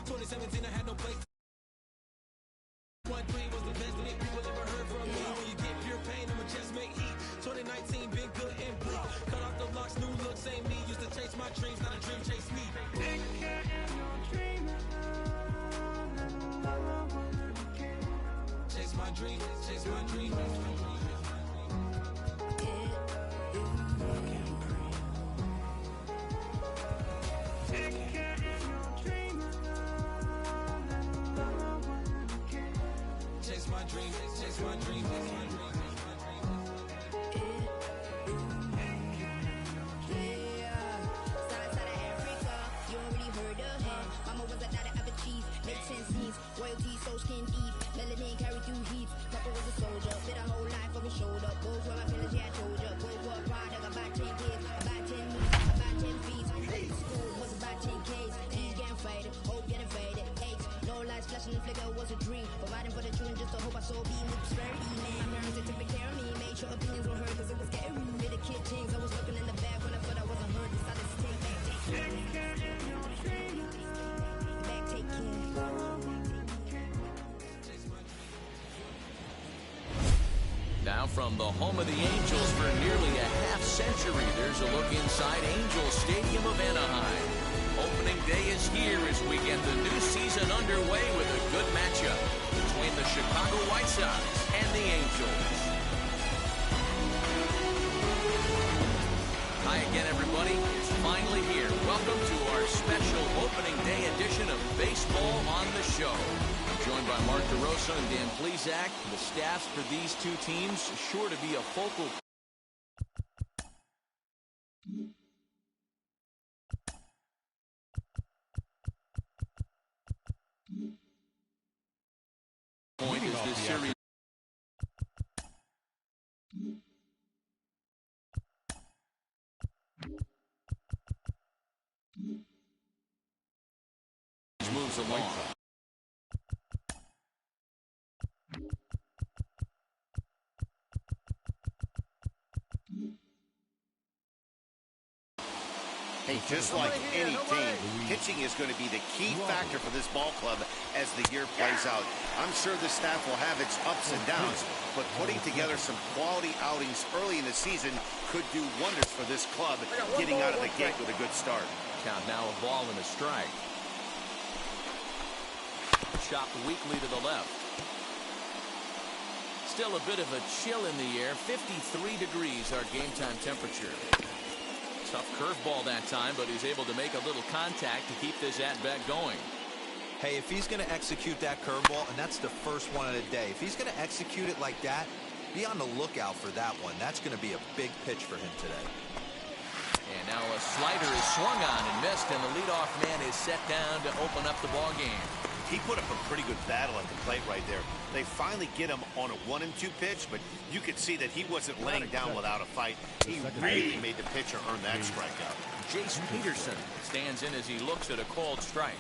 2017 I had no place. 1-3 was the best hit people ever heard from me. When you get pure pain, I'ma just make heat. 2019 been good and bleak. Cut off the locks, new looks ain't me. Used to chase my dreams, not a dream chase me. Chase my dream, chase my dream. Chase my dream, chase my dream, chase my dream. Royalty, so skin deep. Melanin carry through heat. Papa was a soldier. Fit a whole life on his shoulder. Both were my feelings, yeah, I told ya. Both were a product. About 10 kids, about 10 moves, about 10 feet. School was about 10 Ks. He's getting faded, hope getting faded. Aches, no lights flashing, the flicker was a dream. Providing for the children just to hope I saw beam with prosperity. Man, my parents had to take care of me. Made sure opinions were heard, cause it was scary. Made the kid things. I was looking in the back when I thought I wasn't heard. Decided to take back, take care. Back, take care. Now from the home of the Angels for nearly a half century, there's a look inside Angels Stadium of Anaheim. Opening day is here as we get the new season underway with a good matchup between the Chicago White Sox and the Angels. Hi again, everybody. It's finally here. Welcome to our special opening day edition of Baseball on the Show. Joined by Mark DeRosa and Dan Plesac. The staffs for these two teams sure to be a focal point as this series moves along. Hey, just like any team, pitching is going to be the key factor for this ball club as the year plays out. I'm sure the staff will have its ups and downs, but putting together some quality outings early in the season could do wonders for this club, getting out of the gate with a good start. Count now a ball and a strike. Chopped weakly to the left. Still a bit of a chill in the air. 53 degrees our game time temperature. Tough curveball that time, but he's able to make a little contact to keep this at-bat going. Hey, if he's going to execute that curveball, and that's the first one of the day, if he's going to execute it like that, be on the lookout for that one. That's going to be a big pitch for him today. And now a slider is swung on and missed, and the leadoff man is set down to open up the ball game. He put up a pretty good battle at the plate right there. They finally get him on a 1-2 pitch, but you could see that he wasn't laying down without a fight. He really made the pitcher earn that strikeout. Jace Peterson stands in as he looks at a called strike.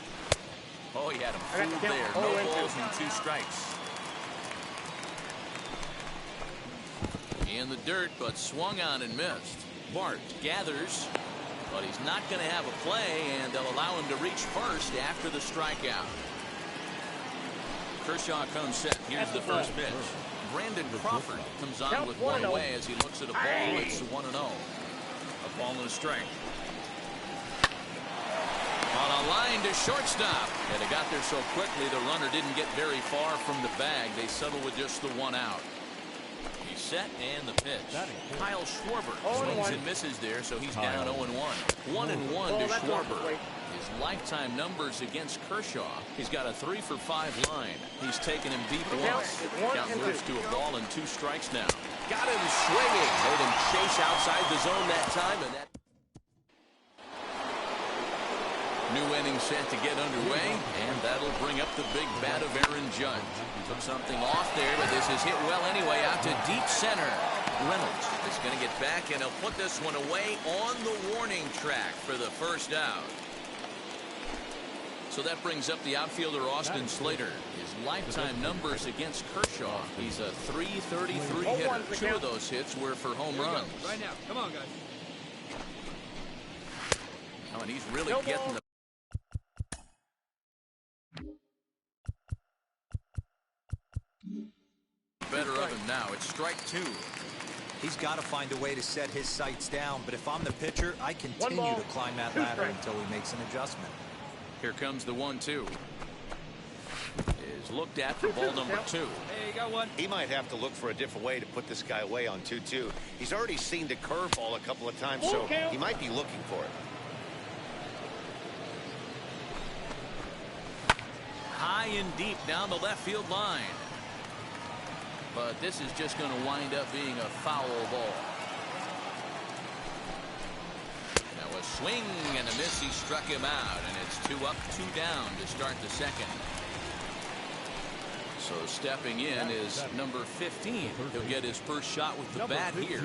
Oh, he had him fooled there. No balls and 2 strikes. In the dirt, but swung on and missed. Bart gathers, but he's not going to have a play, and they'll allow him to reach first after the strikeout. Kershaw comes set. Here's the first pitch. Brandon Crawford comes on with one away as he looks at a ball. It's 1-0. A ball and a strike. On a line to shortstop. And they got there so quickly the runner didn't get very far from the bag. They settle with just the 1 out. He's set and the pitch. Kyle Schwarber swings and misses there, so he's down 0-1. 1-1 to Schwarber. His lifetime numbers against Kershaw. He's got a 3-for-5 line. He's taken him deep once. Count moves to a ball and 2 strikes now. Got him swinging. Made him chase outside the zone that time, and that new inning set to get underway, and that'll bring up the big bat of Aaron Judge. Took something off there, but this is hit well anyway out to deep center. Reynolds is going to get back, and he'll put this one away on the warning track for the first out. So that brings up the outfielder Austin Slater. His lifetime numbers against Kershaw. He's a .333 hitter. 2 of those hits were for home runs. Right now, come on, guys. Oh, and he's really getting the now. It's strike 2. He's got to find a way to set his sights down, but if I'm the pitcher, I continue to climb that ladder until he makes an adjustment. Here comes the 1-2. Is looked at for ball number 2. Hey, you got one. He might have to look for a different way to put this guy away on 2-2. He's already seen the curveball a couple of times, so he might be looking for it. High and deep down the left field line. But this is just going to wind up being a foul ball. Now a swing and a miss. He struck him out, and it's 2 up, 2 down to start the second. So stepping in is number 15. He'll get his first shot with the bat here.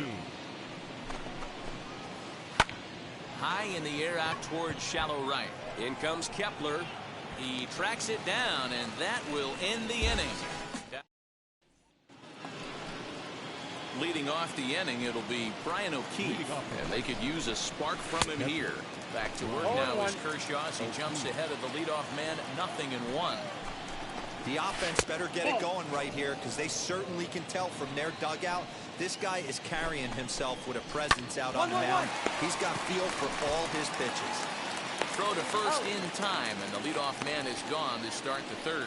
High in the air out towards shallow right. In comes Kepler. He tracks it down, and that will end the inning. Leading off the inning, it'll be Brian O'Keefe, and they could use a spark from him here. Back to work now is Kershaw as he jumps ahead of the leadoff man, 0-1. The offense better get it going right here, because they certainly can tell from their dugout this guy is carrying himself with a presence out on the mound. He's got feel for all his pitches. Throw to first in time, and the leadoff man is gone to start the third.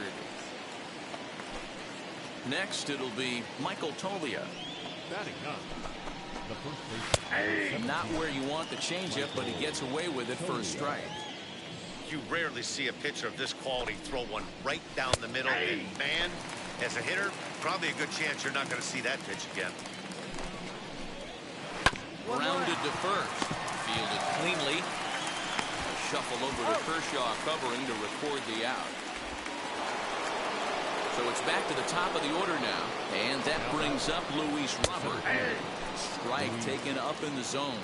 Next, it'll be Michael Toglia. Not where you want the changeup, but he gets away with it for a strike. You rarely see a pitcher of this quality throw one right down the middle. And man, as a hitter, probably a good chance you're not going to see that pitch again. Grounded to first. Fielded cleanly. A shuffle over to Kershaw covering to record the out. So it's back to the top of the order now. And that brings up Luis Robert. Strike taken up in the zone.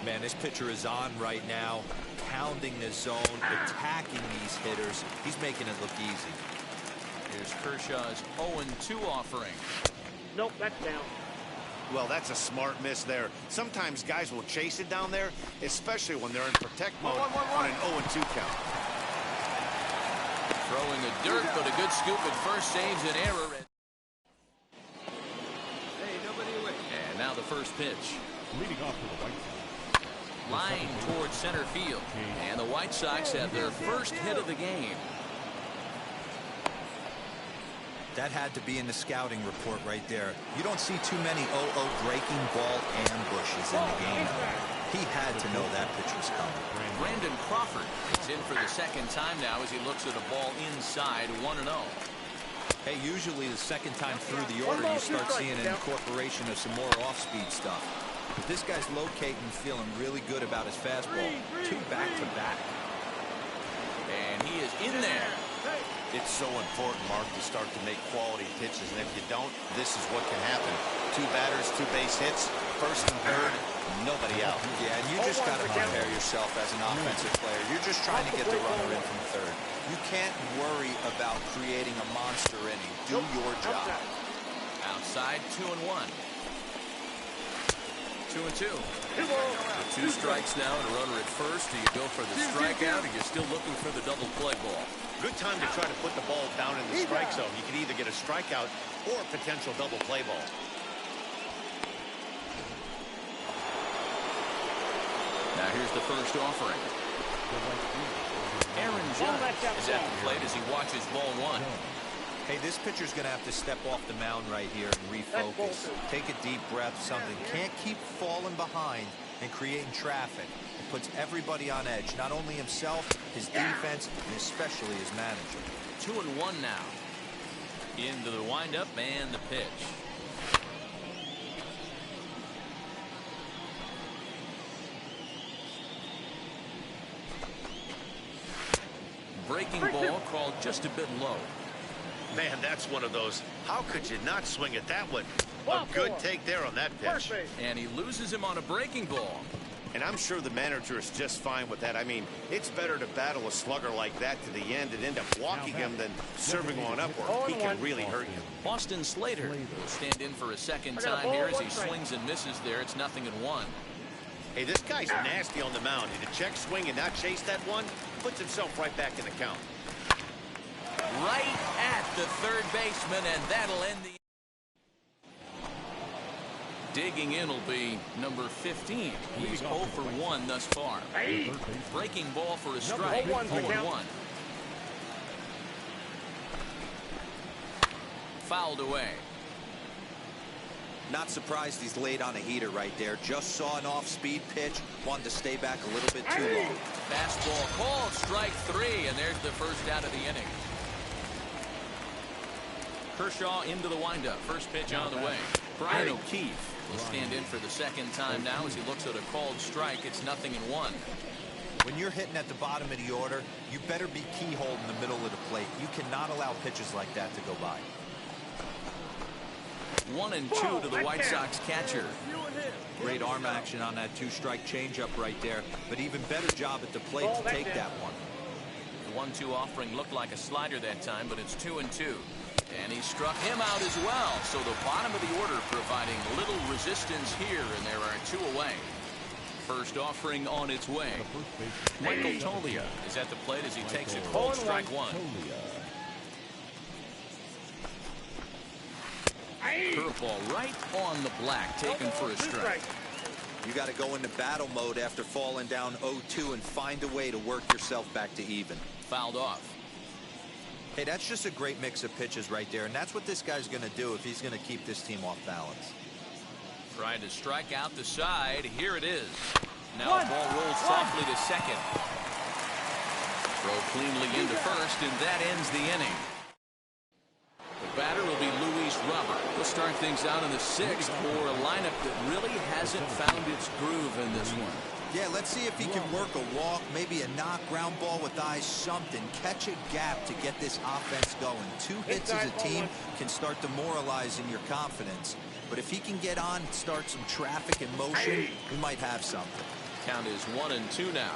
Man, this pitcher is on right now, pounding the zone, attacking these hitters. He's making it look easy. Here's Kershaw's 0-2 offering. Nope, that's down. Well, that's a smart miss there. Sometimes guys will chase it down there, especially when they're in protect mode on an 0-2 count. Throwing the dirt, but a good scoop at first saves an error. Hey, nobody away. And now the first pitch. Leading off to the White Sox. Line towards center field. And the White Sox have their first hit of the game. That had to be in the scouting report right there. You don't see too many 0-0 breaking ball ambushes in the game. He had to know that pitch was coming. Brandon Crawford is in for the second time now as he looks at a ball inside 1-0. Hey, usually the second time through the order you start seeing an incorporation of some more off-speed stuff. But this guy's locating and feeling really good about his fastball. 2 back-to-back. And he is in there. It's so important, Mark, to start to make quality pitches, and if you don't, this is what can happen. 2 batters, 2 base hits, first and third, nobody out. Yeah, and you just got to prepare yourself as an offensive player. You're just trying to get the runner in from third. You can't worry about creating a monster inning. Do your job. Outside, 2-1. 2-2. With 2 strikes now and a runner at first. Do you go for the strikeout, or you're still looking for the double play ball? Good time to try to put the ball down in the strike zone. You can either get a strikeout or a potential double play ball. Now here's the first offering. Aaron Judge is at the plate as he watches ball 1. Hey, this pitcher's going to have to step off the mound right here and refocus. Take a deep breath, something. Can't keep falling behind and creating traffic. It puts everybody on edge, not only himself, his defense, and especially his manager. 2-1 now. Into the windup and the pitch. Breaking ball called just a bit low. Man, that's one of those. How could you not swing at that one? A good take there on that pitch. And he loses him on a breaking ball. And I'm sure the manager is just fine with that. I mean, it's better to battle a slugger like that to the end and end up walking him than serving one upward. He can really hurt you. Boston Slater will stand in for a second time here as he swings and misses there. It's 0-1. Hey, this guy's nasty on the mound. And to check swing and not chase that one, puts himself right back in the count. Right at the third baseman, and that'll end the Digging in will be number 15. He's 0 for 1 thus far. Breaking ball for a strike. 0-1. Fouled away. Not surprised he's laid on a heater right there. Just saw an off-speed pitch. Wanted to stay back a little bit too long. Fastball called, strike 3, and there's the first out of the inning. Kershaw into the windup. First pitch on the way. Brian O'Keefe will stand in for the second time now as he looks at a called strike. It's 0-1. When you're hitting at the bottom of the order, you better be keyhole in the middle of the plate. You cannot allow pitches like that to go by. 1-2 to the White Sox catcher. Great arm action on that 2-strike changeup right there, but even better job at the plate to take that one. The 1-2 offering looked like a slider that time, but it's 2-2. And he struck him out as well. So the bottom of the order providing little resistance here, and there are 2 away. First offering on its way. Michael Toglia is at the plate as he takes a cold strike 1. Curveball right on the black, taken for a strike. You got to go into battle mode after falling down 0-2 and find a way to work yourself back to even. Fouled off. Hey, that's just a great mix of pitches right there, and that's what this guy's going to do if he's going to keep this team off balance. Trying to strike out the side. Here it is. Now the ball rolls softly to second. Throw cleanly into first, and that ends the inning. The batter will be Luis Robert. He'll start things out in the 6th for a lineup that really hasn't found its groove in this one. Yeah, let's see if he can work a walk, maybe a knock, ground ball with eyes, something. Catch a gap to get this offense going. 2 hits as a team can start demoralizing your confidence. But if he can get on, start some traffic in motion, we might have something. Count is 1-2 now.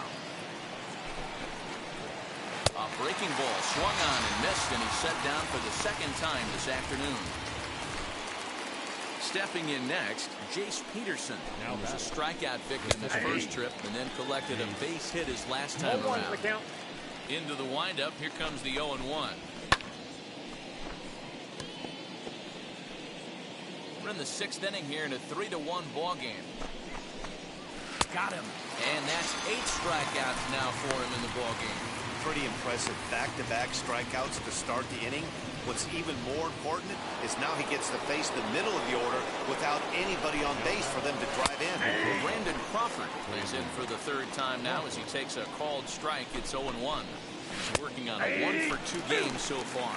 A breaking ball swung on and missed, and he's set down for the second time this afternoon. Stepping in next, Jace Peterson. Now was a strikeout victim his first trip and then collected a base hit his last time around. Into the windup, here comes the 0-1. We're in the 6th inning here in a 3-1 ball game. Got him. And that's 8 strikeouts now for him in the ball game. Pretty impressive back-to-back strikeouts to start the inning. What's even more important is now he gets to face the middle of the order without anybody on base for them to drive in. Brandon Crawford plays in for the 3rd time now as he takes a called strike. It's 0-1. He's working on a 1-for-2 game so far.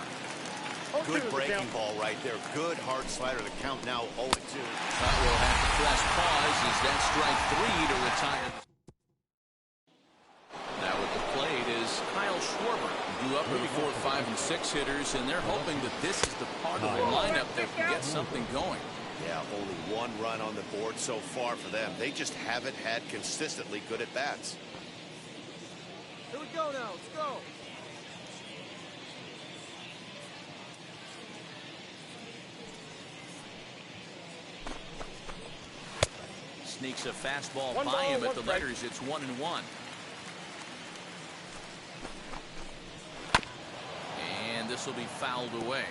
Good breaking ball right there. Good hard slider. The count now 0-2. That will have to press pause as that strike 3 to retire. Now at the plate is Kyle Schwarber. Grew up with 4, 5, and 6 hitters, and they're hoping that this is the part of the lineup that can get something going. Yeah, only 1 run on the board so far for them. They just haven't had consistently good at bats. Here we go now. Let's go. Sneaks a fastball by him at the letters. It's 1-1. And this will be fouled away.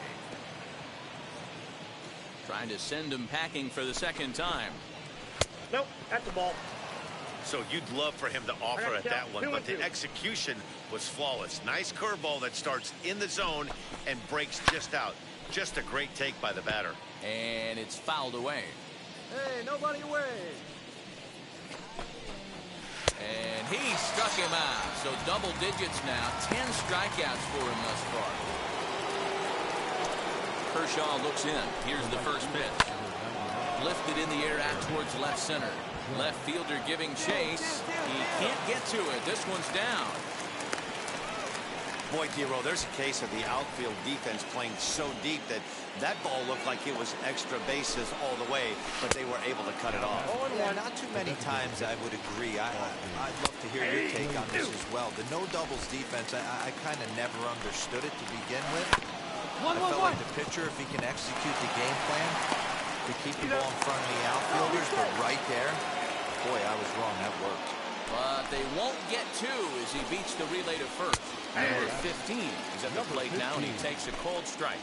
Trying to send him packing for the 2nd time. Nope, that's the ball. So you'd love for him to offer at that one, but the execution was flawless. Nice curveball that starts in the zone and breaks just out. Just a great take by the batter. And it's fouled away. Hey, nobody away. And he struck him out. So double digits now. 10 strikeouts for him thus far. Kershaw looks in. Here's the first pitch. Lifted in the air out towards left center. Left fielder giving chase. He can't get to it. This one's down. Boy, Dero, there's a case of the outfield defense playing so deep that that ball looked like it was extra bases all the way, but they were able to cut it off. Yeah, not too many times I would agree. I'd love to hear your take on this as well. The no doubles defense, I kind of never understood it to begin with. I felt like the pitcher, if he can execute the game plan to keep the ball in front of the outfielders, but right there, boy, I was wrong. That worked. But they won't get 2 as he beats the relay to first. Number 15 is at the plate now, and he takes a cold strike.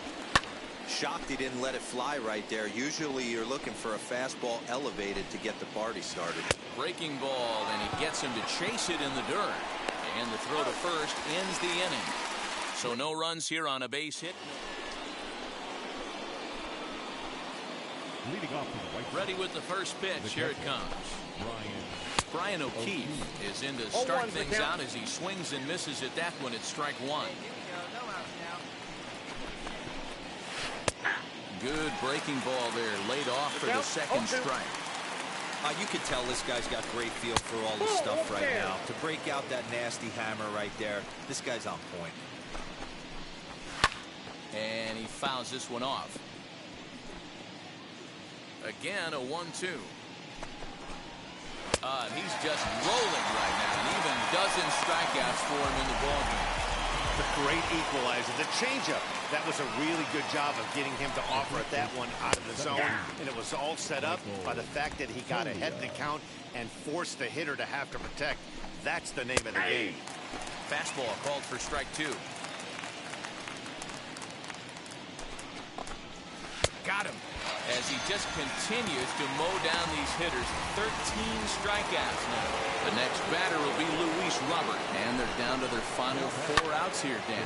Shocked he didn't let it fly right there. Usually you're looking for a fastball elevated to get the party started. Breaking ball, and he gets him to chase it in the dirt. And the throw to first ends the inning. So no runs here on a base hit. Leading off to the right. Ready with the first pitch. Here it comes. Brian O'Keefe is in to start things out as he swings and misses at that one. It's strike one. Good breaking ball there, laid off for the second strike. You can tell this guy's got great feel for all the stuff right now. To break out that nasty hammer right there, this guy's on point. And he fouls this one off. Again, a 1-2. He's just rolling right now, and even dozen strikeouts for him in the ballgame. A great equalizer. The changeup. That was a really good job of getting him to offer at that one out of the zone. And it was all set up by the fact that he got ahead in the count and forced the hitter to have to protect. That's the name of the game. Fastball called for strike two. Got him. As he just continues to mow down these hitters. 13 strikeouts now. The next batter will be Luis Robert. And they're down to their final 4 outs here, Dan.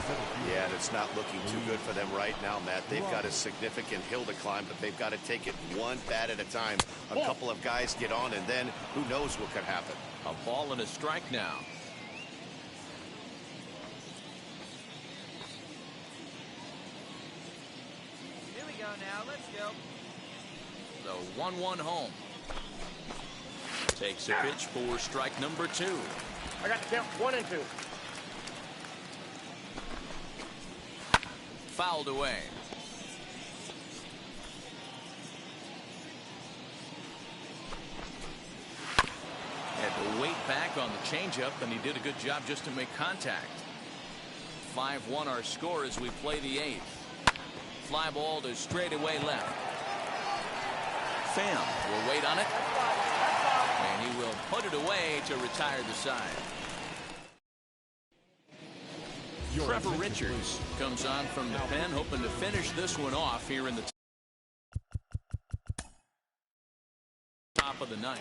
Yeah, and it's not looking too good for them right now, Matt. They've got a significant hill to climb, but they've got to take it one bat at a time. A couple of guys get on, and then who knows what could happen. A ball and a strike now. Here we go now. Let's go. The 1-1 home. Takes a pitch for strike number 2. I got the count 1 and 2. Fouled away. Had to wait back on the changeup, and he did a good job just to make contact. 5-1 our score as we play the 8th. Fly ball to straightaway left. Pham will wait on it. And he will put it away to retire the side. Trevor Richards comes on from the pen, hoping to finish this one off here in the top of the 9th.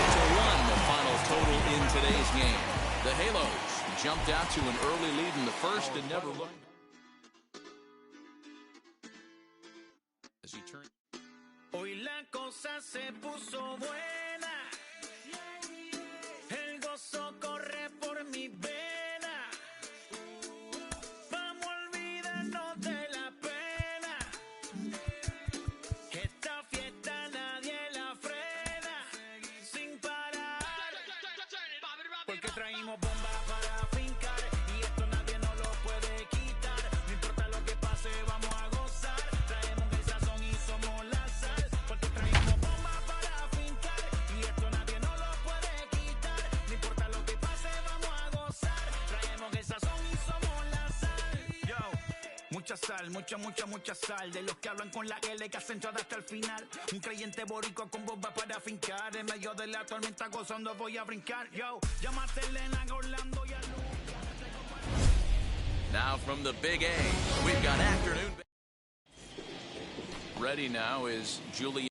5-1 the final total in today's game. The Halos jumped out to an early lead in the first and never looked. As he turned. Hoy la cosa se puso buena. El gozo corre por mi vena. Vamos a olvidarnos de la pena. Esta fiesta nadie la frena. Sin parar. Porque traímos bomba para fincar. Y esto nadie nos lo puede quitar. No importa lo que pase, vamos a gozar. Traemos el sazón y somos la sal. Porque traímos bomba para fincar. Y esto nadie nos lo puede quitar. No importa lo que pase, vamos a gozar. Traemos el sazón y somos la sal. Yo, mucha sal, mucha sal. De los que hablan con la L que hacen todo hasta el final. Un creyente boricua con bomba para fincar. En medio de la tormenta gozando voy a brincar. Yo, llámate Elena, Orlando y a Now from the Big A, we've got afternoon. Ready now is Julian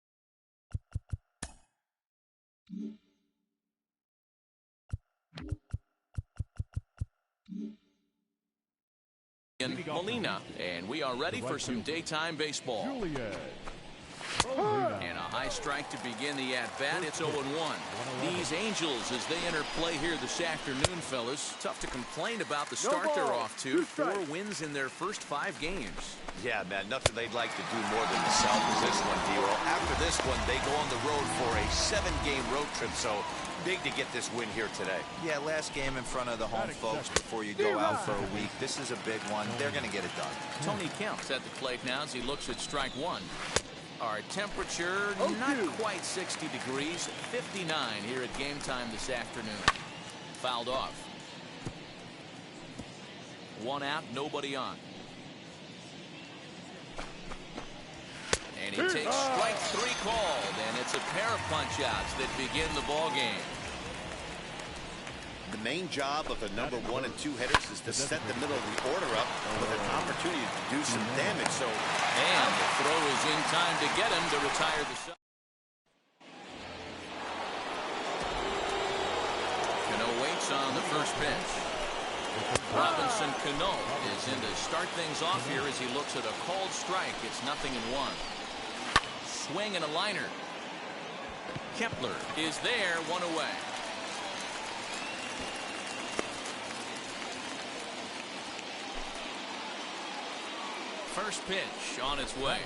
Molina, and we are ready for some daytime baseball. And a high strike to begin the at-bat. It's 0-1. These Angels, as they enter play here this afternoon, fellas, tough to complain about the start they're off to. 4 wins in their first 5 games. Yeah, man, nothing they'd like to do more than to salvage this one, D-Roll. After this one, they go on the road for a 7-game road trip, so big to get this win here today. Yeah, last game in front of the home folks before you go out for a week. This is a big one. They're going to get it done. Tony Kemp's at the plate now as he looks at strike 1. Our temperature, not quite 60 degrees, 59 here at game time this afternoon. Fouled off. 1 out, nobody on. And he takes strike 3 called, and it's a pair of punch-outs that begin the ball game. The main job of the number 1 and 2 hitters is to set the middle of the order up with an opportunity to do some damage. So, and the throw is in time to get him to retire the side. Cano waits on the first pitch. Robinson Cano is in to start things off here as he looks at a called strike. It's 0-1. Swing and a liner. Kepler is there, 1 away. First pitch on its way.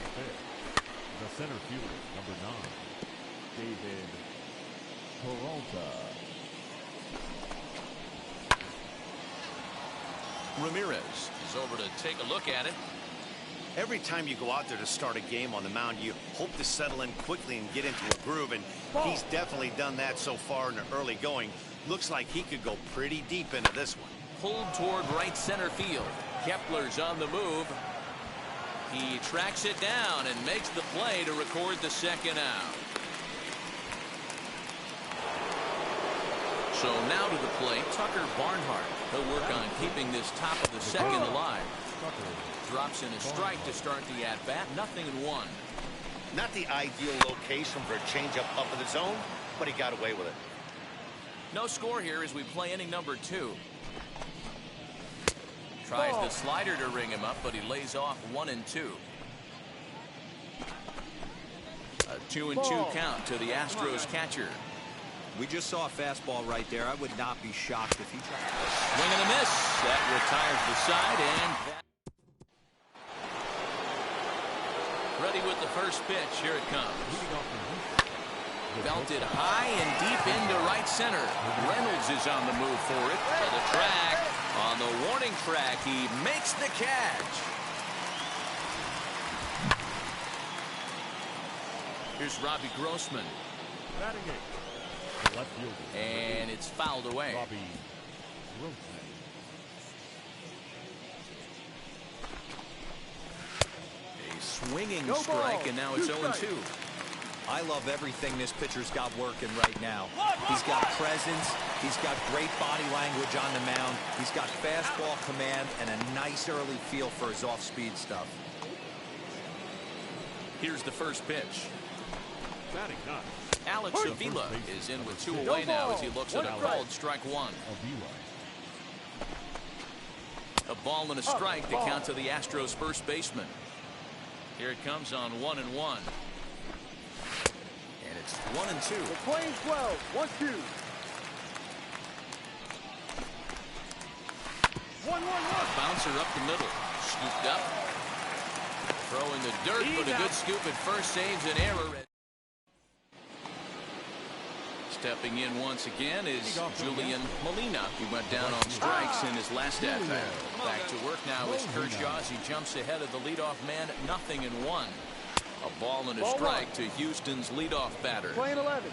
The center fielder, number 9, David Peralta. Ramirez is over to take a look at it. every time you go out there to start a game on the mound, you hope to settle in quickly and get into a groove, and he's definitely done that so far in the early going. Looks like he could go pretty deep into this one. Pulled toward right center field. Kepler's on the move. He tracks it down and makes the play to record the second out. So now to the plate, Tucker Barnhart. He'll work on keeping this top of the second alive. Drops in a strike to start the at-bat. 0-1. Not the ideal location for a changeup up in the zone, but he got away with it. No score here as we play inning number 2. Tries the slider to ring him up, but he lays off 1-2. A 2-2 count to the Astros catcher. We just saw a fastball right there. I would not be shocked if he tried. Swing and a miss. That retires the side, and ready with the first pitch. Here it comes. Belted high and deep into right center. Reynolds is on the move for it. To the track. On the warning track, he makes the catch. Here's Robbie Grossman. And it's fouled away. A swinging strike, and now it's 0-2. I love everything this pitcher's got working right now. He's got presence. He's got great body language on the mound. He's got fastball command and a nice early feel for his off-speed stuff. Here's the first pitch. Alex Avila is in with 2 away now as he looks at a called strike 1. A ball and a strike to count to the Astros first baseman. Here it comes on 1-1. And it's 1-2. The playing 12, 1-2. 1-1-1. Bouncer up the middle. Scooped up. Throw in the dirt, but a good scoop at first saves an error. Stepping in once again is Julian Molina. He went down on strikes in his last at-bat. Back to work now is Kershaw as he jumps ahead of the leadoff man. 0-1. A ball and a strike to Houston's leadoff batter. Playing 11.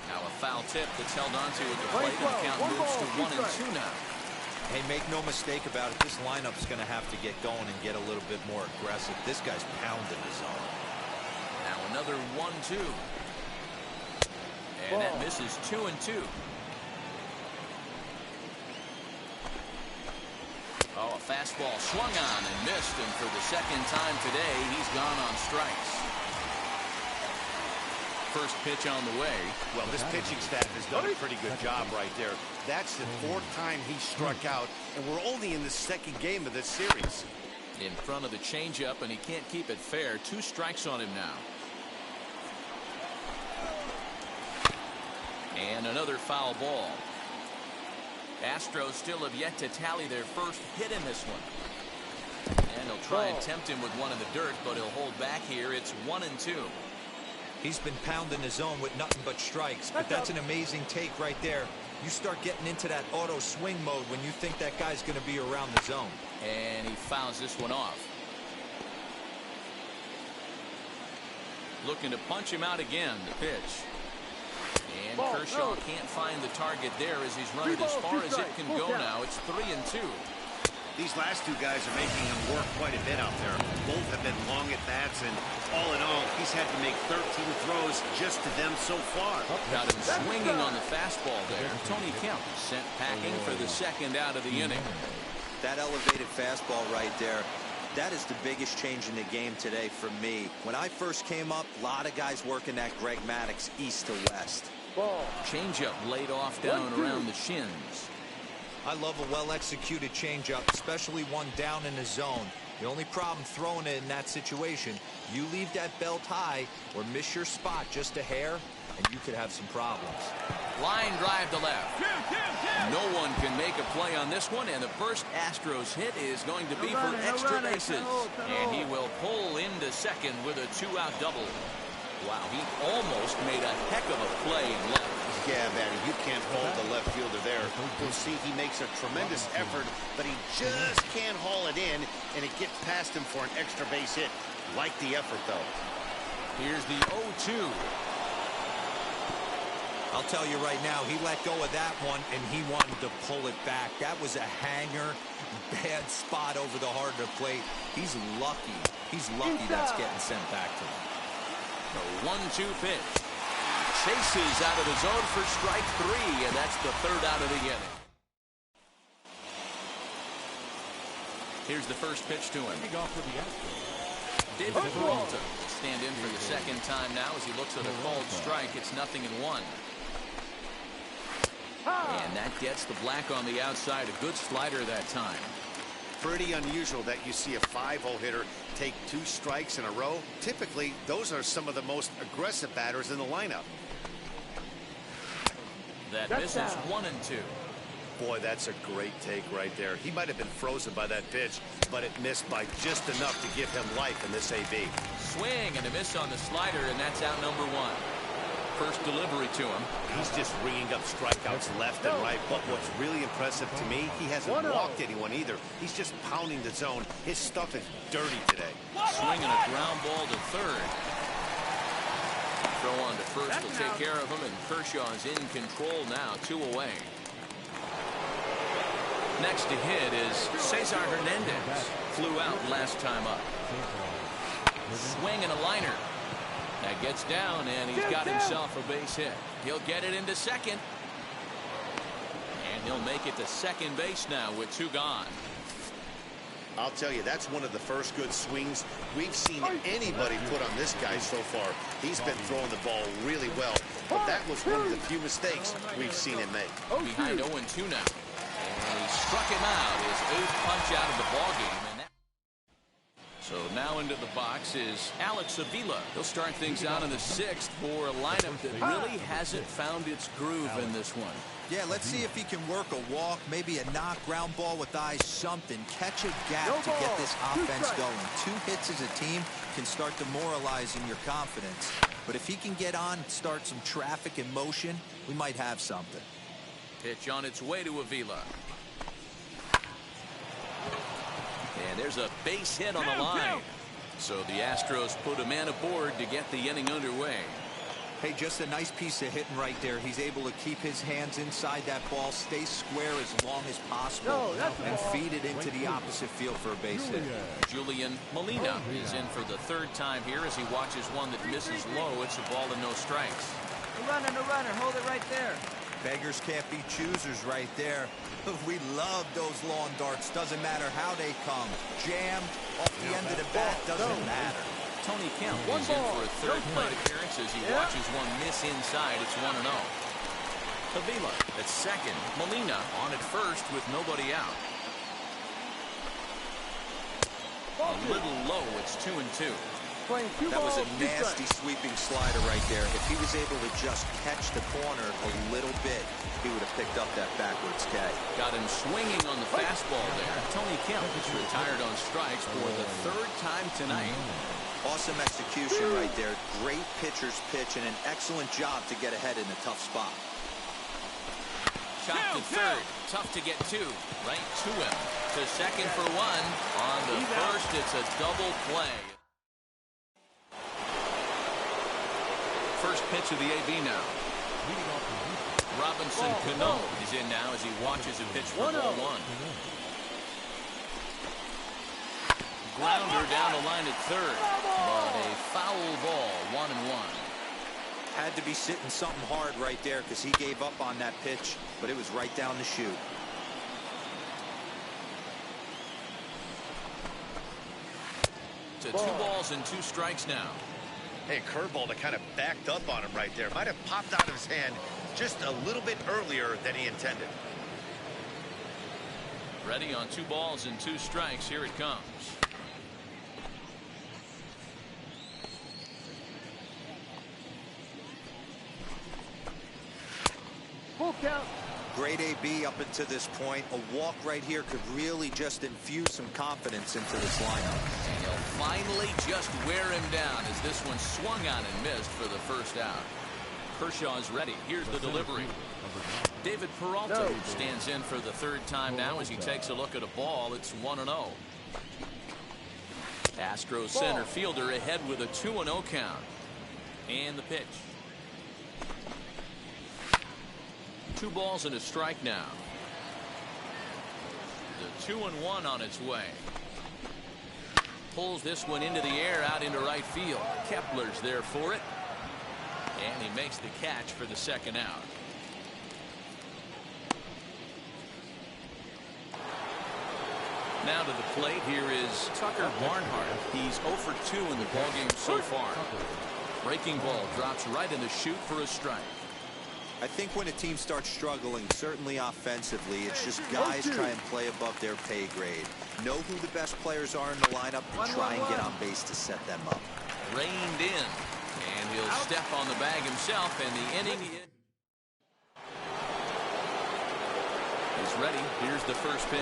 Now a foul tip that's held onto at the plate, and the count moves to 1-2 now. Hey, make no mistake about it. This lineup's going to have to get going and get a little bit more aggressive. This guy's pounding his zone. Now another 1-2. And that misses 2-2. Oh, a fastball swung on and missed, and for the second time today, he's gone on strikes. First pitch on the way. Well, this pitching staff has done a pretty good job right there. That's the 4th time he struck out, and we're only in the 2nd game of this series. In front of the changeup, and he can't keep it fair. 2 strikes on him now. And another foul ball. Astros still have yet to tally their first hit in this one. And they'll try and tempt him with one in the dirt, but he'll hold back here. It's 1-2. He's been pounding the zone with nothing but strikes, but that's an amazing take right there. You start getting into that auto swing mode when you think that guy's going to be around the zone. And he fouls this one off. Looking to punch him out again. The pitch. And Kershaw can't find the target there as he's run it as far as it can go now. It's 3-2. These last two guys are making him work quite a bit out there. Both have been long at bats, and all in all, he's had to make 13 throws just to them so far. Got him swinging on the fastball there. Tony Kemp sent packing for the second out of the inning. That elevated fastball right there, that is the biggest change in the game today for me. When I first came up, a lot of guys working that Greg Maddux east to west. Ball. Changeup laid off down around the shins. I love a well-executed changeup, especially one down in the zone. The only problem throwing it in that situation, you leave that belt high or miss your spot just a hair, and you could have some problems. Line drive to left. No one can make a play on this one, and the first Astros hit is going to be for extra bases. And he will pull into second with a two-out double. Wow, he almost made a heck of a play left. Yeah, Matty, you can't hold the left fielder there. You'll see he makes a tremendous effort, but he just can't haul it in, and it gets past him for an extra base hit. Like the effort, though. Here's the 0-2. I'll tell you right now, he let go of that one, and he wanted to pull it back. That was a hanger, bad spot over the heart of the plate. He's lucky. He's lucky that's getting sent back to him. The 1-2 pitch. Chases out of the zone for strike 3, and that's the third out of the inning. Here's the first pitch to him. David Peralta will stand in for the second time now as he looks at a called strike. It's 0-1. And that gets the black on the outside. A good slider that time. Pretty unusual that you see a 5-hole hitter take 2 strikes in a row. Typically, those are some of the most aggressive batters in the lineup. That misses 1-2. Boy, that's a great take right there. He might have been frozen by that pitch, but it missed by just enough to give him life in this AB. Swing and a miss on the slider, and that's out number 1. First delivery to him. He's just ringing up strikeouts left and right, but what's really impressive to me, he hasn't walked anyone either. He's just pounding the zone. His stuff is dirty today. Swinging a ground ball to third. Throw on to first will take care of him, and Kershaw's in control now, 2 away. Next to hit is Cesar Hernandez. Flew out last time up. Swing and a liner. That gets down, and he's got himself a base hit. He'll get it into second. And he'll make it to second base now with 2 gone. I'll tell you, that's one of the first good swings we've seen anybody put on this guy so far. He's been throwing the ball really well, but that was one of the few mistakes we've seen him make. Behind 0-2 now. And he struck him out, his 8th punch out of the ballgame. So now into the box is Alex Avila. He'll start things out in the 6th for a lineup that really hasn't found its groove in this one. Yeah, let's see if he can work a walk, maybe a knock, ground ball with eyes, something. Catch a gap to get this offense going. 2 hits as a team can start demoralizing your confidence. But if he can get on, start some traffic in motion, we might have something. Pitch on its way to Avila. And there's a base hit on the line. So the Astros put a man aboard to get the inning underway. Hey, just a nice piece of hitting right there. He's able to keep his hands inside that ball, stay square as long as possible, and feed it into the opposite field for a base hit. Julian Molina is in for the 3rd time here as he watches one that misses low. It's a ball and no strikes. No runner, hold it right there. Beggars can't be choosers right there. We love those lawn darts. Doesn't matter how they come. Jammed off the end of the bat, doesn't matter. Tony Kemp is in for a 3rd plate appearance as he watches one miss inside. It's 1-0. Avila at second. Molina on at first with nobody out. A little low. It's 2-2. That was a nasty sweeping slider right there. If he was able to just catch the corner a little bit, he would have picked up that backwards K. Got him swinging on the fastball there. Tony Kemp is retired on strikes for the 3rd time tonight. Awesome execution right there. Great pitcher's pitch and an excellent job to get ahead in a tough spot. Shot to third. Tough to get to. Right to him. To second for 1. On the first, it's a double play. First pitch of the AB now. Robinson Cano is in now as he watches a pitch for ball 1. grounder down the line at third. But a foul ball, 1-1. Had to be sitting something hard right there because he gave up on that pitch, but it was right down the chute. To 2 balls and 2 strikes now. Hey, curveball that kind of backed up on him right there. Might have popped out of his hand just a little bit earlier than he intended. Ready on 2 balls and 2 strikes. Here it comes. Full count. Great AB up until this point. A walk right here could really just infuse some confidence into this lineup. And he'll finally just wear him down as this one swung on and missed for the first out. Kershaw is ready. Here's the delivery. David Peralta stands in for the 3rd time now as he takes a look at a ball. It's 1-0. Astros center fielder ahead with a 2-0 count. And the pitch. 2 balls and a strike now. The 2-1 on its way. Pulls this one into the air out into right field. Kepler's there for it. And he makes the catch for the 2nd out. Now to the plate, here is Tucker Barnhart. He's 0 for 2 in the ballgame so far. Breaking ball drops right in the chute for a strike. I think when a team starts struggling, certainly offensively, it's just guys try and play above their pay grade. Know who the best players are in the lineup and try and get on base to set them up. Reined in, and he'll step on the bag himself, and the inning is ready. Here's the first pitch.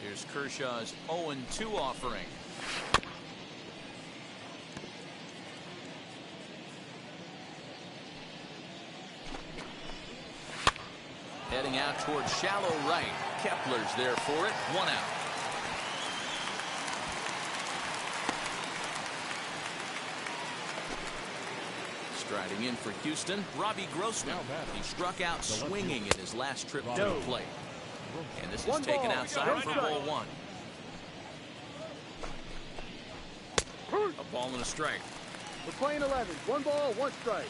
Here's Kershaw's 0-2 offering. Heading out towards shallow right. Kepler's there for it. 1 out. Striding in for Houston, Robbie Grossman. He struck out swinging in his last trip to the plate. And this is taken outside for ball 1. A ball and a strike. We're playing 11. 1 ball, 1 strike.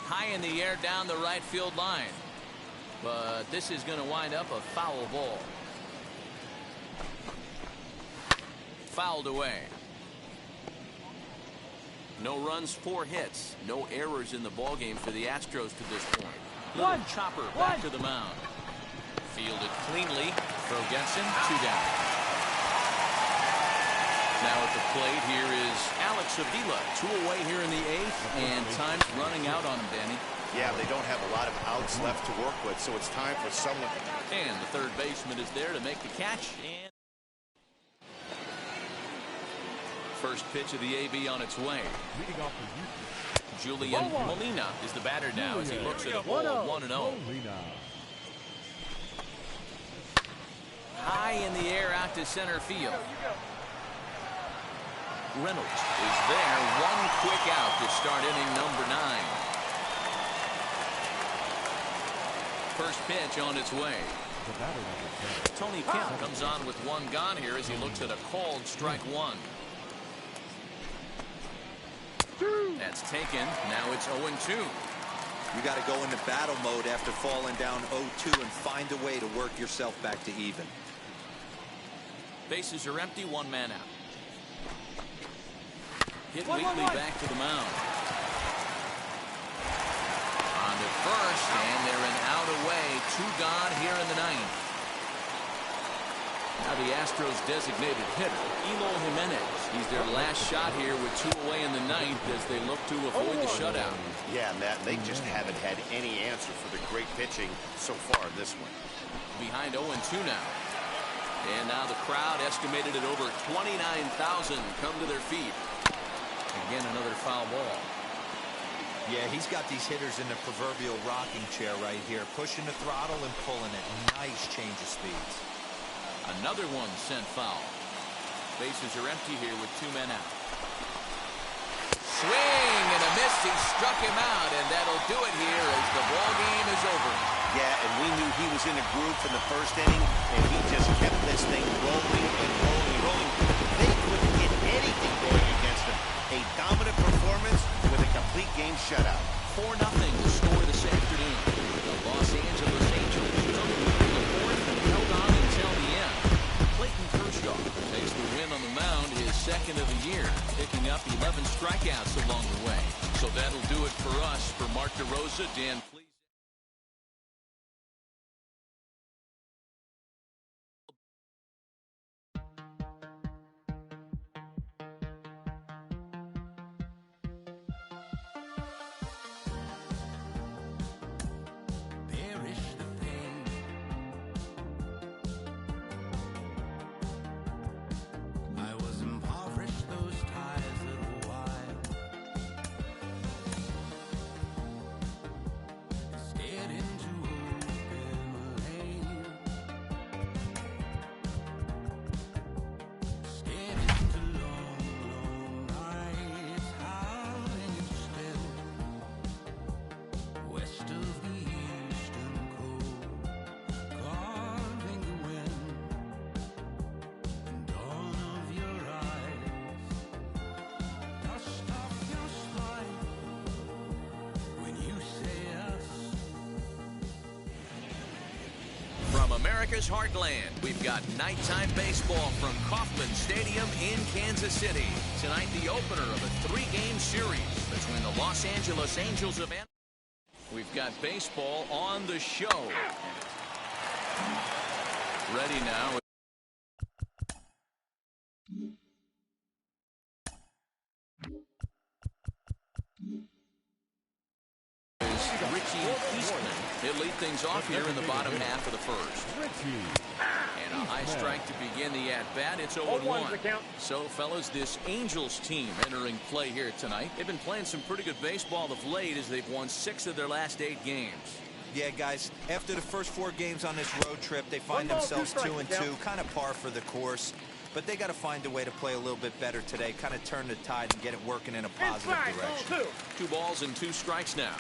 High in the air down the right field line. But this is going to wind up a foul ball. Fouled away. No runs, 4 hits. No errors in the ballgame for the Astros to this point. Little chopper back to the mound. Fielded cleanly. Throw gets him. 2 down. Now at the plate, here is Alex Avila. 2 away here in the 8th, and time's running out on him, Danny. Yeah, they don't have a lot of outs left to work with, so it's time for someone. And the 3rd baseman is there to make the catch. And first pitch of the AB on its way. Julian Molina is the batter now as he looks at a ball 1-0. High in the air out to center field. Reynolds is there. 1 quick out to start inning number 9. First pitch on its way. Tony Kemp comes on with 1 gone here as he looks at a called strike 1. That's taken. Now it's 0-2. You got to go into battle mode after falling down 0-2 and find a way to work yourself back to even. Bases are empty. 1 man out. Hit Wheatley back to the mound. On to first, and they're an out away. 2 gone here in the 9th. Now the Astros designated hitter, Eloy Jimenez. He's their last shot here with 2 away in the 9th as they look to avoid the shutout. Yeah, Matt, they just haven't had any answer for the great pitching so far in this one. Behind 0-2 now. And now the crowd, estimated at over 29,000, come to their feet. Again, another foul ball. Yeah, he's got these hitters in the proverbial rocking chair right here, pushing the throttle and pulling it. Nice change of speeds. Another one sent foul. Bases are empty here with 2 men out. Swing and a miss. He struck him out, and that'll do it here as the ball game is over. Yeah, and we knew he was in a groove from the first inning, and he just kept this thing rolling and rolling and rolling. They couldn't get anything going against him. A dominant performance with a complete game shutout. 4-0 the score this afternoon. The Los Angeles Angels took the fourth and held on until the end. Clayton Kershaw takes the win on the mound, his second of the year, picking up 11 strikeouts along the way. So that'll do it for us. For Mark DeRosa, Dan, please. From America's heartland, we've got nighttime baseball from Kauffman Stadium in Kansas City. Tonight, the opener of a 3-game series between the Los Angeles Angels of Anaheim. We've got baseball on the show. Ready now. Richie Eastman. He'll lead things off here in the bottom half of the first. And a high strike to begin the at-bat. It's 0-1. So, fellas, this Angels team entering play here tonight. They've been playing some pretty good baseball of late as they've won 6 of their last 8 games. Yeah, guys, after the first 4 games on this road trip, they find themselves 2-2, kind of par for the course. But they got to find a way to play a little bit better today, kind of turn the tide and get it working in a positive direction. 2 balls and 2 strikes now.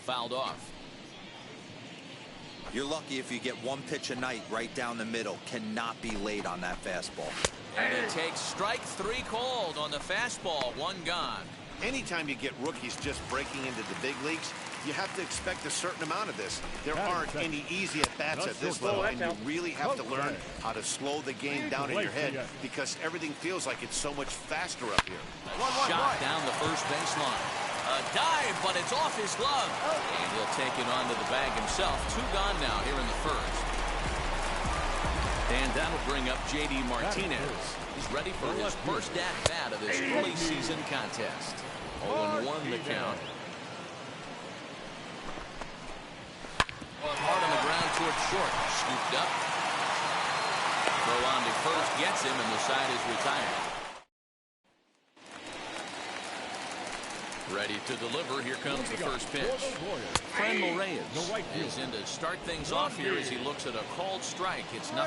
Fouled off. You're lucky if you get 1 pitch a night right down the middle. Cannot be late on that fastball. And he takes strike 3 called on the fastball. 1 gone. Anytime you get rookies just breaking into the big leagues, you have to expect a certain amount of this. There aren't any easy at-bats at this level, and you really have to learn how to slow the game down in your head because everything feels like it's so much faster up here. Shot down the first baseline. A dive, but it's off his glove. And he'll take it onto the bag himself. 2 gone now here in the first. And that'll bring up J.D. Martinez. He's ready for his first at-bat of this early season contest. 0-1 the count. Hard on the ground towards short. Scooped up. Throw on to first gets him, and the side is retired. Ready to deliver. Here comes the first pitch. Franmil Reyes is in to start things off here as he looks at a called strike. It's 0-1.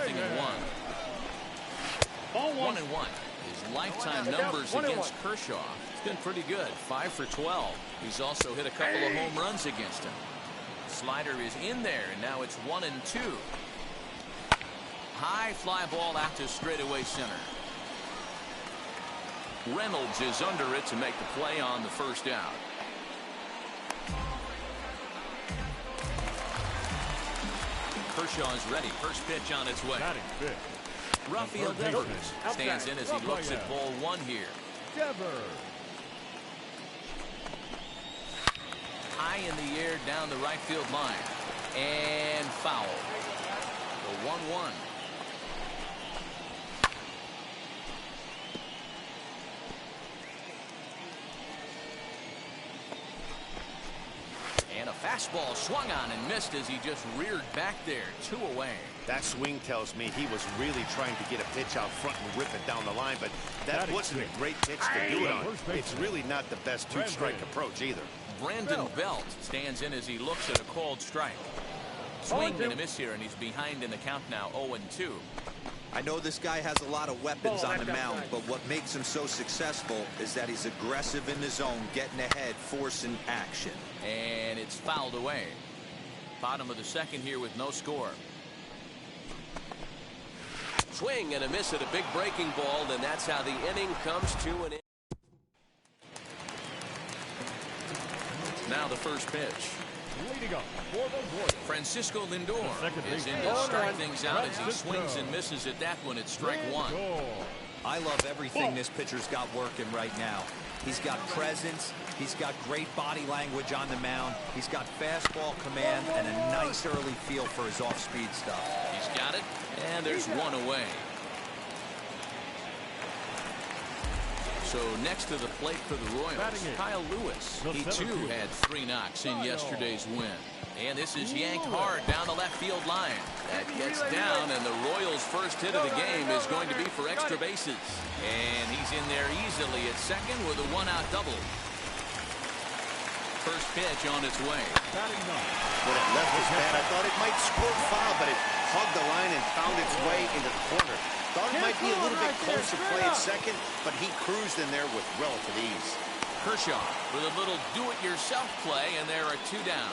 1-1. His lifetime numbers against Kershaw. It's been pretty good. 5 for 12. He's also hit a couple of home runs against him. Slider is in there, and now it's 1-2. High fly ball out to straightaway center. Reynolds is under it to make the play on the first out. Kershaw is ready. First pitch on its way. Rafael Devers stands in as he looks at ball 1 here. High in the air down the right field line. And foul. The 1-1. And a fastball swung on and missed as he just reared back there. 2 away. That swing tells me he was really trying to get a pitch out front and rip it down the line, but that wasn't a great pitch to do it on. It's really not the best 2-strike approach either. Brandon Belt stands in as he looks at a called strike. Swing and a miss here, and he's behind in the count now. 0-2. I know this guy has a lot of weapons on the mound, but what makes him so successful is that he's aggressive in the zone, getting ahead, forcing action. And it's fouled away. Bottom of the second here with no score. Swing and a miss at a big breaking ball, and that's how the inning comes to an end. Now the first pitch. Leading up for the Royals, Francisco Lindor is in to start things out as he swings and misses at that one at strike one. I love everything this pitcher's got working right now. He's got presence. He's got great body language on the mound. He's got fastball command and a nice early feel for his off-speed stuff. He's got it, and there's one away. So next to the plate for the Royals, Kyle Lewis. He too had 3 knocks in yesterday's win. And this is yanked hard down the left field line. That gets down, and the Royals' first hit of the game is going to be for extra bases. And he's in there easily at second with a 1-out double. First pitch on its way. When it left his bat, I thought it might squirt foul, but it hugged the line and found its way into the corner. Thought it might be a little bit closer play at second, but he cruised in there with relative ease. Kershaw with a little do-it-yourself play, and there are 2 down.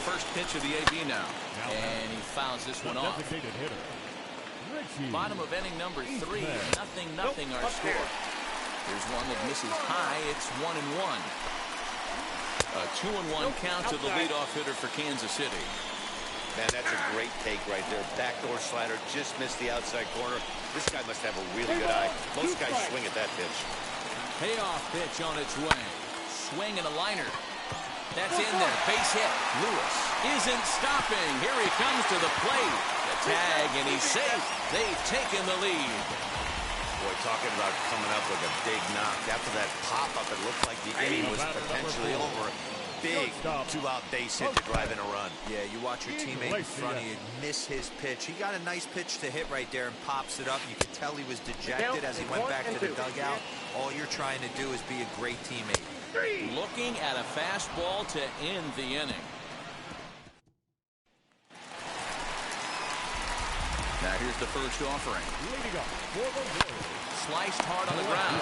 First pitch of the AB now, and he fouls this one off. Bottom of inning number 3, 0-0 our score. Here's one that misses high. It's 1-1. A 2-1 count to the leadoff hitter for Kansas City. Man, that's a great take right there. Backdoor slider just missed the outside corner. This guy must have a really good eye. Most guys swing at that pitch. Payoff pitch on its way. Swing and a liner. That's in there. Base hit. Lewis isn't stopping. Here he comes to the plate. The tag, and he's safe. They've taken the lead. Boy, talking about coming up with a big knock. After that pop-up, it looked like the inning was potentially over. Big 2-out base hit to drive in a run. Yeah, you watch your teammate in front of you miss his pitch. He got a nice pitch to hit right there and pops it up. You could tell he was dejected as he went back to the dugout. All you're trying to do is be a great teammate. Looking at a fastball to end the inning. Now here's the first offering. Sliced hard on the ground.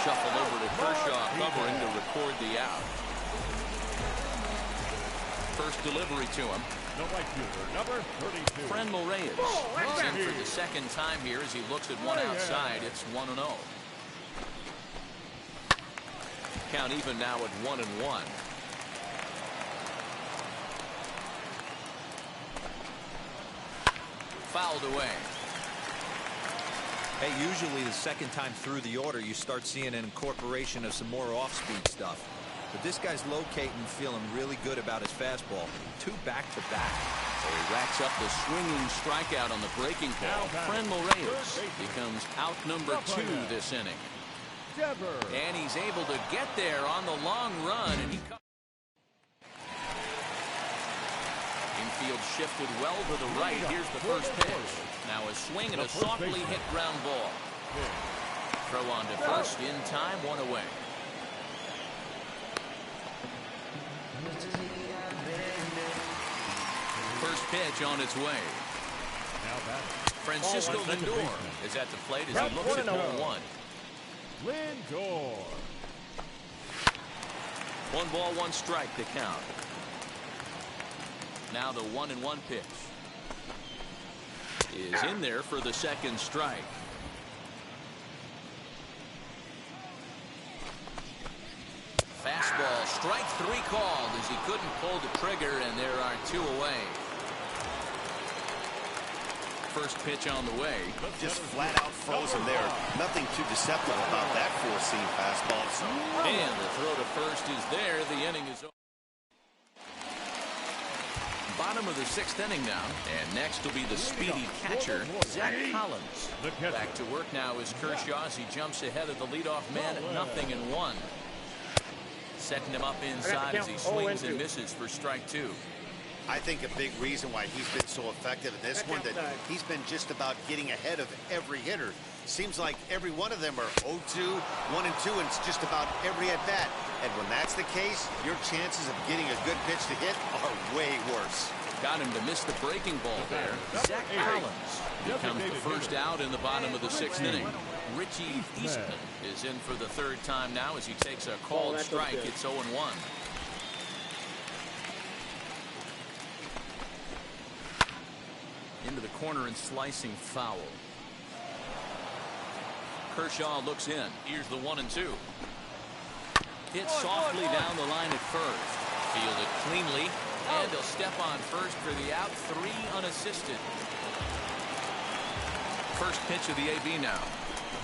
Shuffle over to Kershaw, covering to record the out. First delivery to him. Number 32. Franmil Reyes. He's in for the second time here as he looks at one outside. It's 1-0. Count even now at 1-1. Fouled away. Hey, usually the second time through the order, you start seeing an incorporation of some more off-speed stuff. But this guy's locating, feeling really good about his fastball. 2 back-to-back. So he racks up the swinging strikeout on the breaking ball. Franmil Reyes becomes out number 2 this inning. And he's able to get there on the long run. And infield shifted well to the right. Here's the first pitch. Now a swing and a softly hit ground ball. Throw on to first in time, 1 away. First pitch on its way. Francisco Lindor is at the plate as he looks at 0-1. Lindor. 1 ball, 1 strike to count. Now the 1-1 pitch is in there for the second strike. Fastball, strike 3 called as he couldn't pull the trigger, and there are 2 away. First pitch on the way. Just flat out frozen there. Nothing too deceptive about that 4-seam fastball. And the throw to first is there. The inning is over. Bottom of the 6th inning now, and next will be the speedy catcher, Zach Collins. Back to work now is Kershaw as he jumps ahead of the leadoff man at 0-1. Setting him up inside as he swings and misses for strike 2. I think a big reason why he's been so effective in this one, that he's been just about getting ahead of every hitter. Seems like every one of them are 0-2, 1-2, and it's just about every at-bat. And when that's the case, your chances of getting a good pitch to hit are way worse. Got him to miss the breaking ball there. Zach Collins becomes the first out in the bottom of the 6th inning. Richie Eastman is in for the 3rd time now as he takes a called strike. It's 0-1. Into the corner and slicing foul. Kershaw looks in. Here's the 1-2. Hit softly down the line at first. Fielded cleanly. And he'll step on first for the out. 3 unassisted. First pitch of the AB now.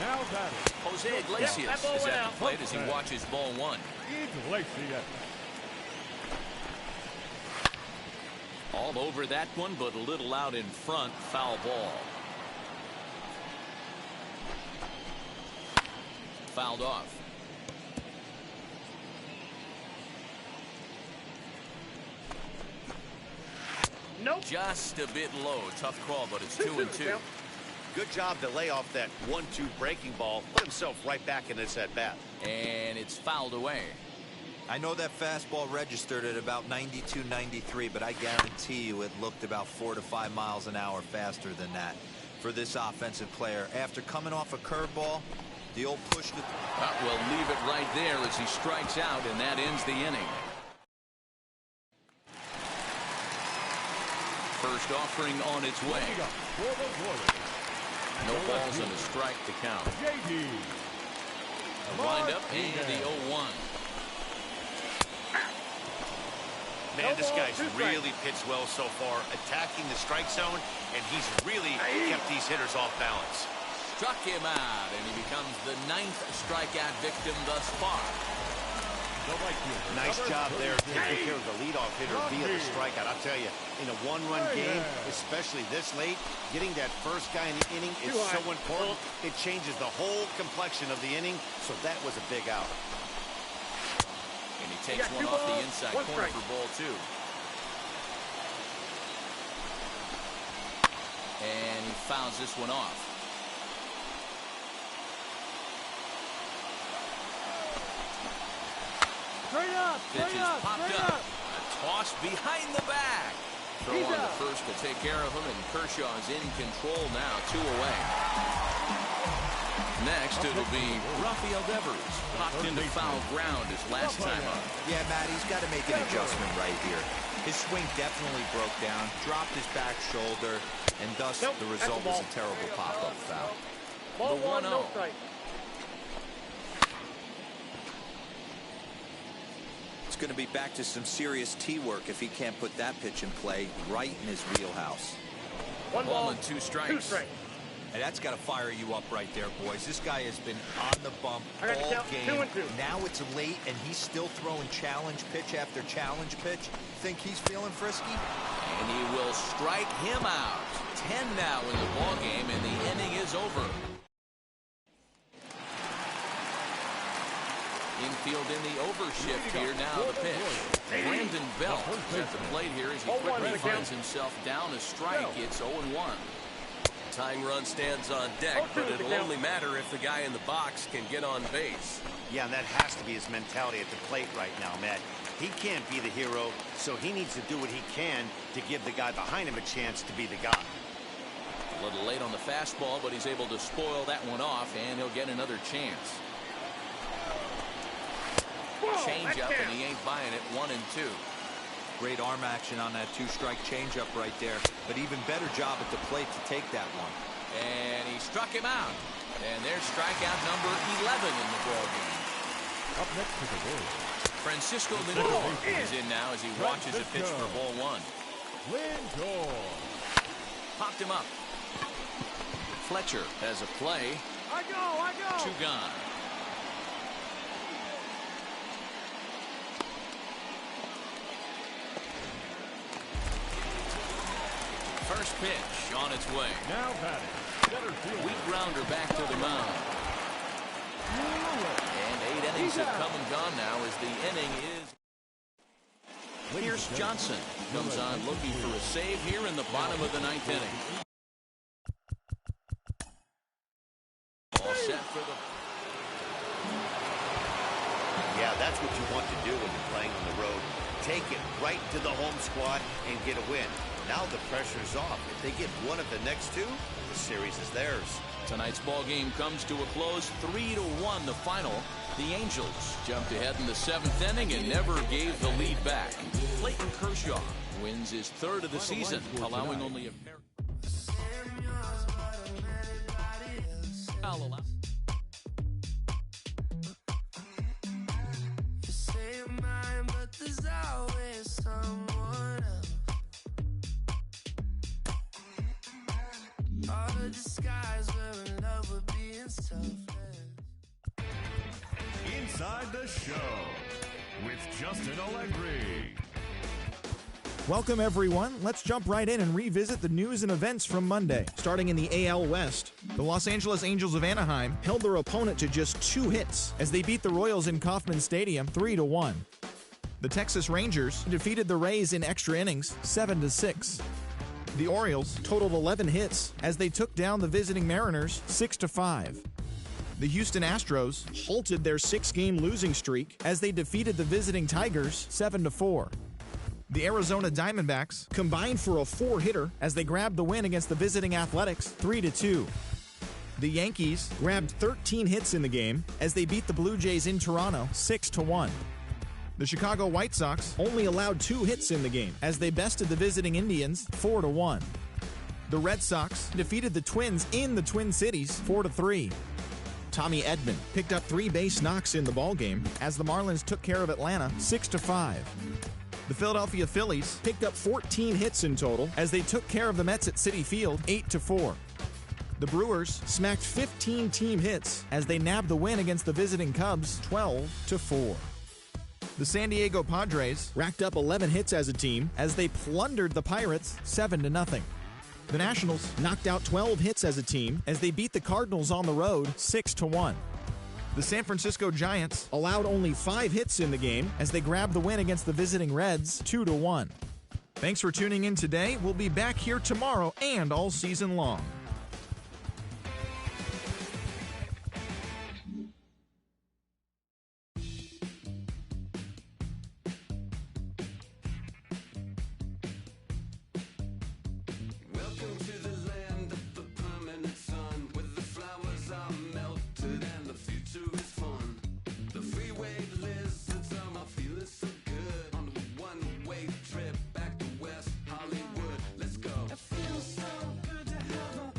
Now batting. Jose Iglesias is at the plate as he watches ball 1. Iglesias. All over that one, but a little out in front. Foul ball. Fouled off. Nope. Just a bit low. Tough call, but it's 2-2. Good job to lay off that 1-2 breaking ball. Put himself right back in this at bat. And it's fouled away. I know that fastball registered at about 92, 93, but I guarantee you it looked about 4 to 5 miles an hour faster than that for this offensive player. After coming off a curveball, the old push to... We'll leave it right there as he strikes out, and that ends the inning. First offering on its way. No balls and a strike to count. JD. Wind up and the 0-1. Man, this guy's really pitched well so far, attacking the strike zone, and he's really kept these hitters off balance. Struck him out, and he becomes the 9th strikeout victim thus far. Nice job there, taking care of the leadoff hitter via the strikeout. I'll tell you, in a 1-run game, especially this late, getting that first guy in the inning is so important. It changes the whole complexion of the inning, so that was a big out. And he takes one off the inside corner for ball 2. And he fouls this one off. Pitch is popped up. A toss behind the back. Throw on the first to take care of him, and Kershaw's in control now. 2 away. Next, it'll be Rafael Devers. Popped into foul ground his last time up. Yeah, Matt, he's got to make an adjustment right here. His swing definitely broke down, dropped his back shoulder, and thus the result was a terrible pop-up foul. Ball 1, no strike. It's going to be back to some serious tee work if he can't put that pitch in play right in his wheelhouse. 1 ball and 2 strikes. 2 strikes. And that's got to fire you up right there, boys. This guy has been on the bump all game. 2-2. Now it's late, and he's still throwing challenge pitch after challenge pitch. Think he's feeling frisky? And he will strike him out. 10 now in the ball game, and the inning is over. Infield in the overshift here now. The pitch. Brandon Belt is at the plate here as he quickly finds himself down a strike. It's 0-1. Tying run stands on deck, but it'll only matter if the guy in the box can get on base. Yeah, and that has to be his mentality at the plate right now, Matt. He can't be the hero, so he needs to do what he can to give the guy behind him a chance to be the guy. A little late on the fastball, but he's able to spoil that one off, and he'll get another chance. Change up, and he ain't buying it. 1-2. Great arm action on that 2-strike changeup right there, but even better job at the plate to take that one. And he struck him out. And there's strikeout number 11 in the ball game. Up next to the Warriors. Francisco Lindor is in now as he watches a pitch for ball 1. Lindor. Popped him up. Fletcher has a play. I go. 2 gone. First pitch on its way. Now batting. Center field. Weak grounder back to the mound. And 8 innings have come and gone now as the inning is. Pierce Johnson comes on looking for a save here in the bottom of the 9th inning. All set for the... Yeah, that's what you want to do when you're playing on the road. take it right to the home squad and get a win. Now the pressure's off. If they get one of the next two, the series is theirs. Tonight's ball game comes to a close, 3-1 the final. The Angels jumped ahead in the 7th inning and never gave the lead back. Clayton Kershaw wins his 3rd of the season, allowing only a pair. Inside the Show with Justin Allegri. Welcome, everyone. Let's jump right in and revisit the news and events from Monday. Starting in the AL West, the Los Angeles Angels of Anaheim held their opponent to just 2 hits as they beat the Royals in Kauffman Stadium 3-1. The Texas Rangers defeated the Rays in extra innings 7-6. The Orioles totaled 11 hits as they took down the visiting Mariners 6-5. The Houston Astros halted their 6-game losing streak as they defeated the visiting Tigers 7-4. The Arizona Diamondbacks combined for a 4-hitter as they grabbed the win against the visiting Athletics 3-2. The Yankees grabbed 13 hits in the game as they beat the Blue Jays in Toronto 6-1. The Chicago White Sox only allowed 2 hits in the game as they bested the visiting Indians 4-1. The Red Sox defeated the Twins in the Twin Cities 4-3. Tommy Edman picked up 3 base knocks in the ballgame as the Marlins took care of Atlanta 6-5. The Philadelphia Phillies picked up 14 hits in total as they took care of the Mets at Citi Field 8-4. The Brewers smacked 15 team hits as they nabbed the win against the visiting Cubs 12-4. The San Diego Padres racked up 11 hits as a team as they plundered the Pirates 7-0. The Nationals knocked out 12 hits as a team as they beat the Cardinals on the road 6-1. The San Francisco Giants allowed only 5 hits in the game as they grabbed the win against the visiting Reds 2-1. Thanks for tuning in today. We'll be back here tomorrow and all season long. Trip back to West Hollywood. Let's go. It feels so good to have a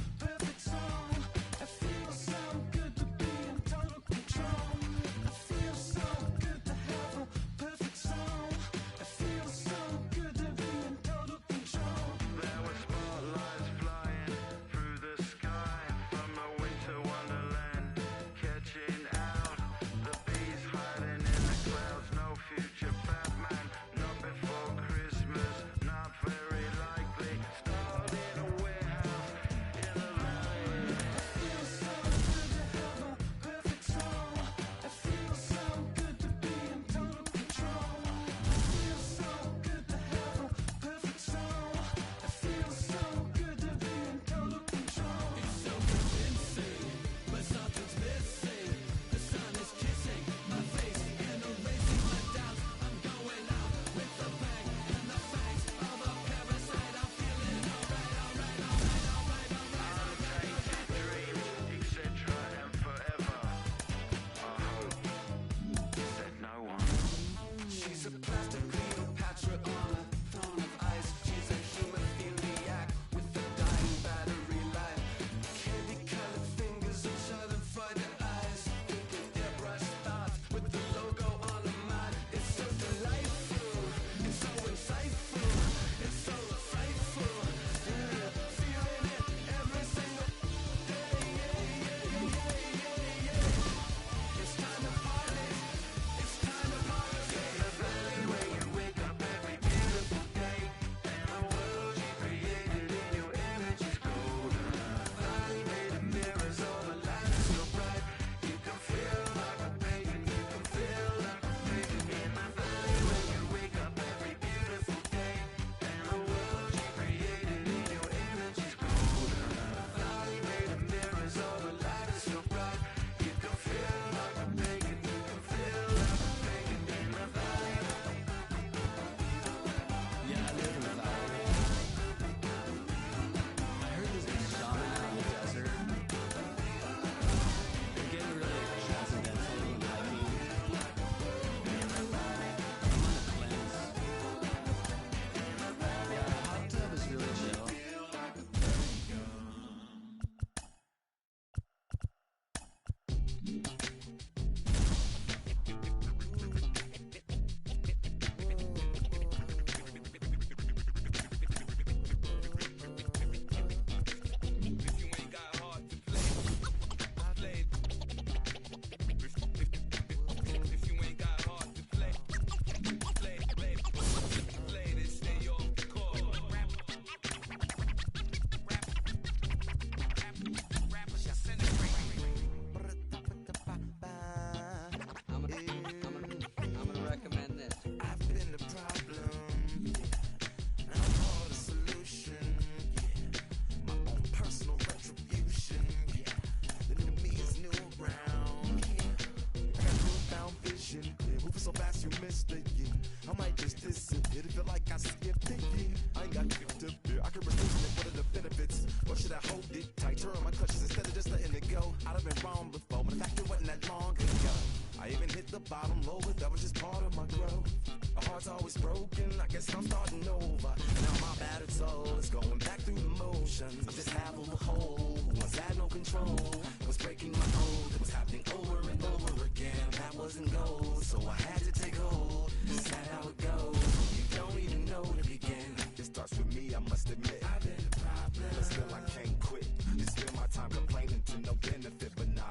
so fast you missed it, yeah. I might just disappear to feel like I skipped it, yeah. I ain't got gift to beer, I can refuse it, what are the benefits? Or should I hold it tight, turn my clutches instead of just letting it go? I'd have been wrong before, but the fact it wasn't that long ago. I even hit the bottom low, but that was just part of my growth. My heart's always broken, I guess I'm starting over. Now my battered soul is going back through the motions. I'm just half of a whole, who once had no control. Was breaking my hold, it was happening over and over again. That wasn't gold, so I had to take hold. Is that how it goes? You don't even know to begin. It starts with me, I must admit. I've been a problem, but still I can't quit. It's spend my time complaining to no benefit, but nah,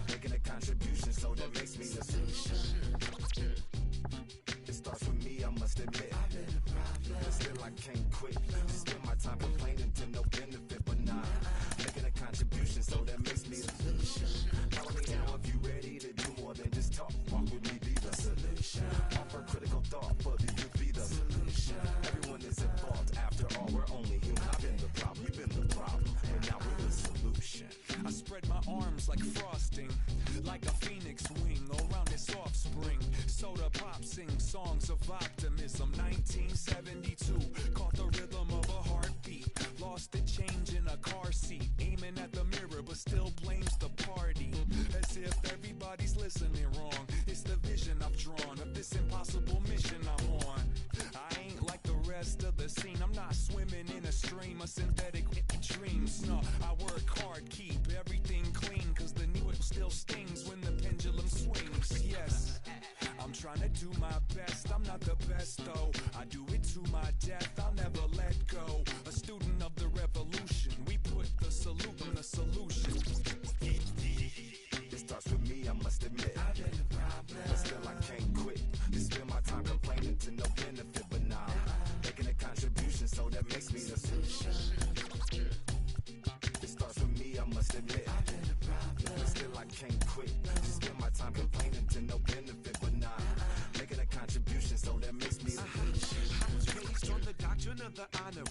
making a contribution, so that makes me the solution. It starts with me, I must admit. I've been a problem, but still I can't quit. Spend my time complaining to no benefit, but nah, making a contribution, so that makes me the solution. Follow me now if you ready to do more than just talk. Walk with me, be the solution. Offer critical thought for the youth, be the solution. Everyone is involved, after all, we're only human. I've been the problem, you've been the problem, and now we're the solution. I spread my arms like frosting, like a phoenix wing around its offspring. Soda pop sing songs of optimism. 1972, caught the rhythm of a heartbeat. Lost the change in a car seat, aiming at the mirror but still blames the party. As if everybody's listening wrong. It's the vision I've drawn of this impossible mission I'm on. I ain't like the rest of the scene. I'm not swimming in a stream of synthetic dreams. No, I work hard, keep everything clean, cause the needle still stings when the pendulum swings. Yes, I'm trying to do my best. I'm not the best though. I do it to my death. I'll never let go. A student of the revolution. We put the salute in the solution. It starts with me, I must admit. I've been a problem, but still I can't quit. Just spend my time complaining to no benefit, but nah, making a contribution, so that makes me the solution. It starts with me, I must admit. I've been a problem, but still I can't quit. Just spend my time complaining to no benefit, but nah, making a contribution, so that makes me the solution. I was raised on the doctrine of the honor